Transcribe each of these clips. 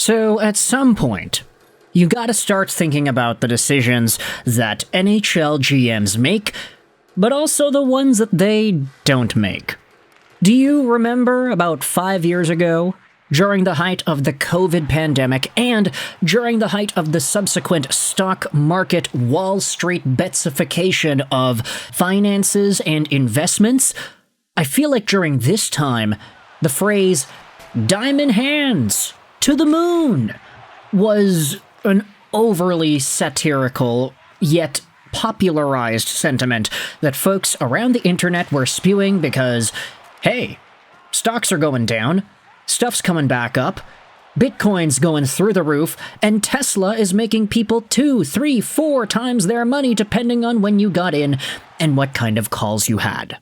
So at some point, you gotta start thinking about the decisions that NHL GMs make, but also the ones that they don't make. Do you remember about 5 years ago, during the height of the COVID pandemic and during the height of the subsequent stock market Wall Street betsification of finances and investments? I feel like during this time, the phrase, "diamond hands, to the moon," was an overly satirical, yet popularized sentiment that folks around the internet were spewing because, hey, stocks are going down, stuff's coming back up, Bitcoin's going through the roof, and Tesla is making people 2, 3, 4 times their money depending on when you got in and what kind of calls you had.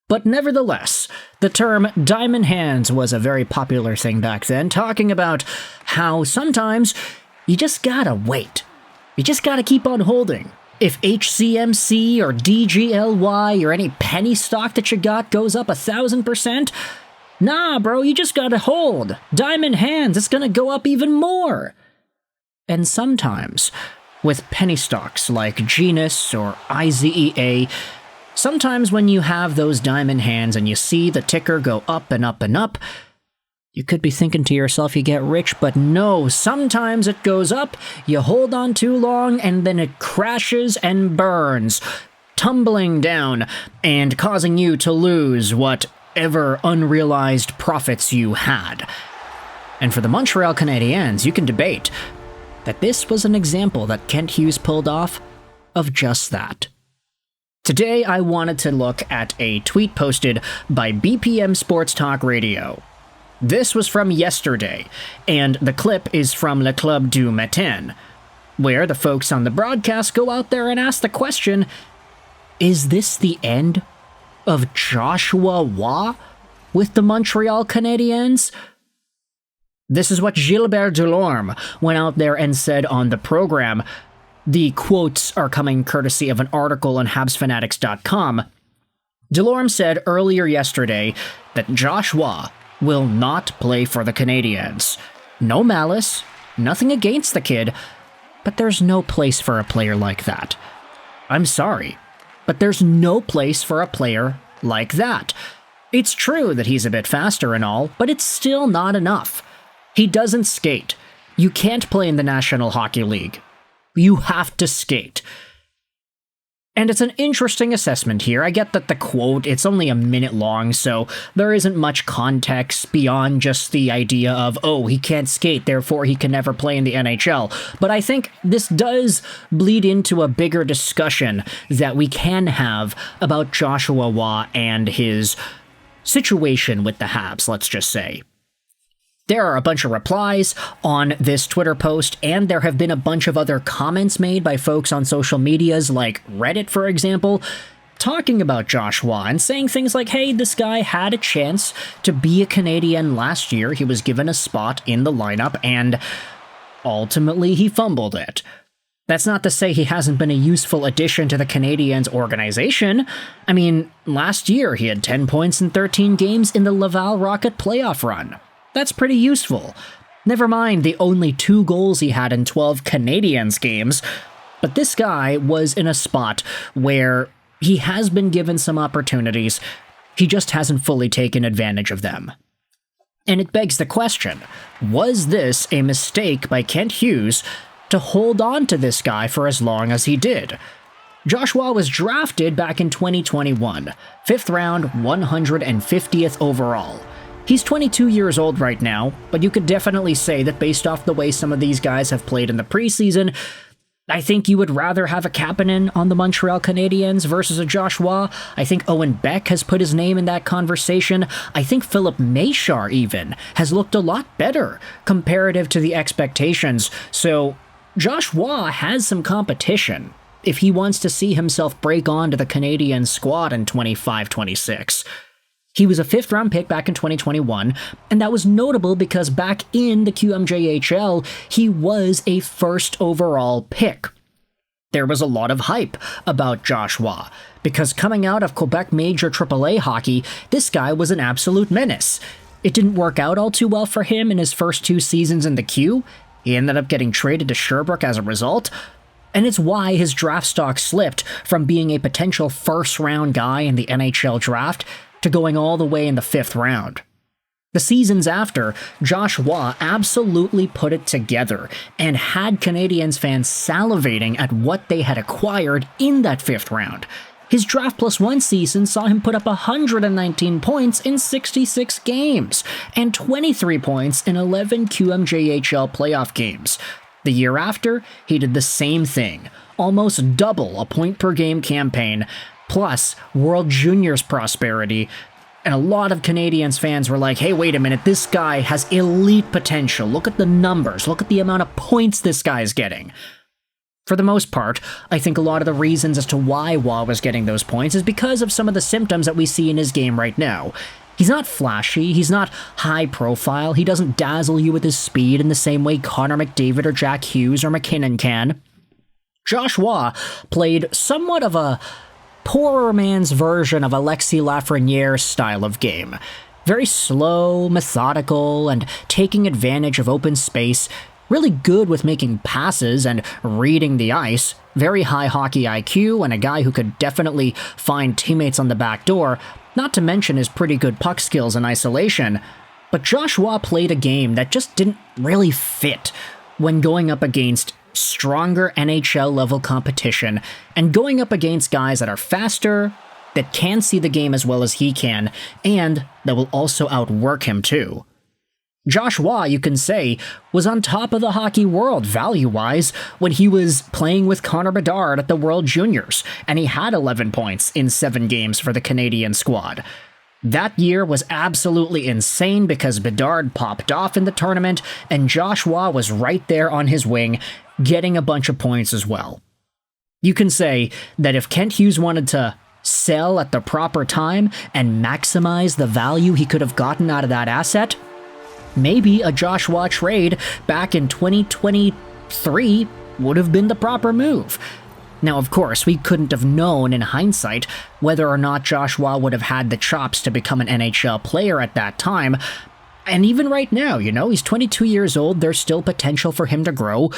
But nevertheless, the term diamond hands was a very popular thing back then, talking about how sometimes you just gotta wait. You just gotta keep on holding. If HCMC or DGLY or any penny stock that you got goes up 1,000%, nah, bro, you just gotta hold. Diamond hands, it's gonna go up even more. And sometimes, with penny stocks like Genus or IZEA, sometimes when you have those diamond hands and you see the ticker go up and up and up, you could be thinking to yourself you get rich, but no, sometimes it goes up, you hold on too long, and then it crashes and burns, tumbling down and causing you to lose whatever unrealized profits you had. And for the Montreal Canadiens, you can debate that this was an example that Kent Hughes pulled off of just that. Today, I wanted to look at a tweet posted by BPM Sports Talk Radio. This was from yesterday, and the clip is from Le Club du Matin, where the folks on the broadcast go out there and ask the question, is this the end of Joshua Waugh with the Montreal Canadiens? This is what Gilbert Delorme went out there and said on the program. The quotes are coming courtesy of an article on HabsFanatics.com. Delorme said earlier yesterday that Josh Waugh will not play for the Canadiens. No malice, nothing against the kid, but there's no place for a player like that. I'm sorry, but there's no place for a player like that. It's true that he's a bit faster and all, but it's still not enough. He doesn't skate. You can't play in the National Hockey League. You have to skate. And it's an interesting assessment here. I get that the quote, it's only a minute long, so there isn't much context beyond just the idea of, oh, he can't skate, therefore he can never play in the NHL. But I think this does bleed into a bigger discussion that we can have about Joshua Waugh and his situation with the Habs, let's just say. There are a bunch of replies on this Twitter post, and there have been a bunch of other comments made by folks on social medias like Reddit, for example, talking about Josh Waugh and saying things like, hey, this guy had a chance to be a Canadian last year. He was given a spot in the lineup, and ultimately he fumbled it. That's not to say he hasn't been a useful addition to the Canadiens organization. I mean, last year he had 10 points in 13 games in the Laval Rocket playoff run. That's pretty useful. Never mind the only 2 goals he had in 12 Canadiens games, but this guy was in a spot where he has been given some opportunities, he just hasn't fully taken advantage of them. And it begs the question, was this a mistake by Kent Hughes to hold on to this guy for as long as he did? Josh Waugh was drafted back in 2021, 5th round, 150th overall. He's 22 years old right now, but you could definitely say that based off the way some of these guys have played in the preseason, I think you would rather have a Kapanen on the Montreal Canadiens versus a Josh Waugh. I think Owen Beck has put his name in that conversation. I think Philip Machar even has looked a lot better comparative to the expectations. So Josh Waugh has some competition if he wants to see himself break onto the Canadian squad in 25-26. He was a 5th round pick back in 2021, and that was notable because back in the QMJHL, he was a 1st overall pick. There was a lot of hype about Josh Waugh, because coming out of Quebec Major AAA hockey, this guy was an absolute menace. it didn't work out all too well for him in his first 2 seasons in the Q. He ended up getting traded to Sherbrooke as a result, and it's why his draft stock slipped from being a potential first-round guy in the NHL Draft to going all the way in the 5th round. The seasons after, Josh Waugh absolutely put it together and had Canadiens fans salivating at what they had acquired in that 5th round. His Draft Plus 1 season saw him put up 119 points in 66 games, and 23 points in 11 QMJHL playoff games. The year after, he did the same thing, almost double a point-per-game campaign, plus World Juniors prosperity, and a lot of Canadiens fans were like, hey, wait a minute, this guy has elite potential. Look at the numbers. Look at the amount of points this guy is getting. For the most part, I think a lot of the reasons as to why Waugh was getting those points is because of some of the symptoms that we see in his game right now. He's not flashy, he's not high profile, he doesn't dazzle you with his speed in the same way Connor McDavid or Jack Hughes or McKinnon can. Josh Waugh played somewhat of a poorer man's version of Alexis Lafreniere's style of game. Very slow, methodical, and taking advantage of open space. Really good with making passes and reading the ice, very high hockey IQ, and a guy who could definitely find teammates on the back door, not to mention his pretty good puck skills in isolation. But Josh Waugh played a game that just didn't really fit when going up against stronger NHL-level competition and going up against guys that are faster, that can see the game as well as he can, and that will also outwork him too. Josh Waugh, you can say, was on top of the hockey world value-wise when he was playing with Connor Bedard at the World Juniors, and he had 11 points in 7 games for the Canadian squad. That year was absolutely insane because Bedard popped off in the tournament, and Josh Waugh was right there on his wing, getting a bunch of points as well. You can say that if Kent Hughes wanted to sell at the proper time and maximize the value he could have gotten out of that asset, maybe a Josh Waugh trade back in 2023 would have been the proper move. Now, of course, we couldn't have known in hindsight whether or not Josh Waugh would have had the chops to become an NHL player at that time. And even right now, he's 22 years old, there's still potential for him to grow.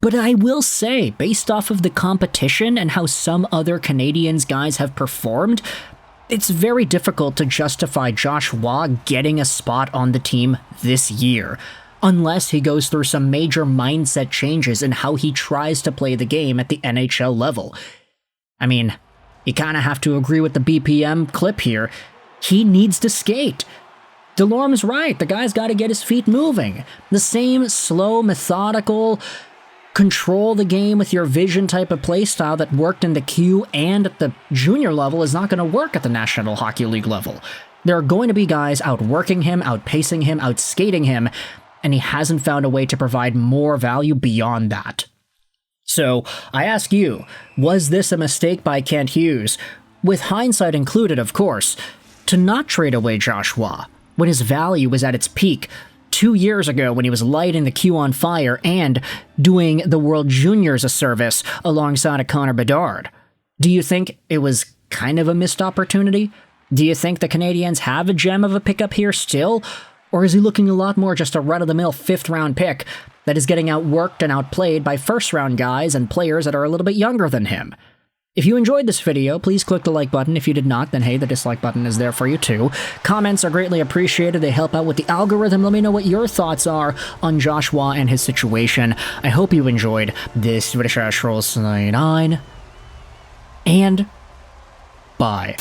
But I will say, based off of the competition and how some other Canadiens guys have performed, it's very difficult to justify Josh Waugh getting a spot on the team this year, unless he goes through some major mindset changes in how he tries to play the game at the NHL level. I mean, you kind of have to agree with the BPM clip here. He needs to skate. Delorme's right, the guy's got to get his feet moving. The same slow, methodical, control the game with your vision type of play style that worked in the Q and at the junior level is not going to work at the National Hockey League level. There are going to be guys outworking him, outpacing him, outskating him, and he hasn't found a way to provide more value beyond that. So, I ask you, was this a mistake by Kent Hughes, with hindsight included, of course, to not trade away Josh Waugh when his value was at its peak 2 years ago when he was lighting the Q on fire and doing the World Juniors a service alongside of Connor Bedard? Do you think it was kind of a missed opportunity? Do you think the Canadiens have a gem of a pickup here still? Or is he looking a lot more just a run-of-the-mill 5th-round pick that is getting outworked and outplayed by first-round guys and players that are a little bit younger than him? If you enjoyed this video, please click the like button. If you did not, then hey, the dislike button is there for you too. Comments are greatly appreciated. They help out with the algorithm. Let me know what your thoughts are on Josh Waugh and his situation. I hope you enjoyed this British Rolls 99. And bye.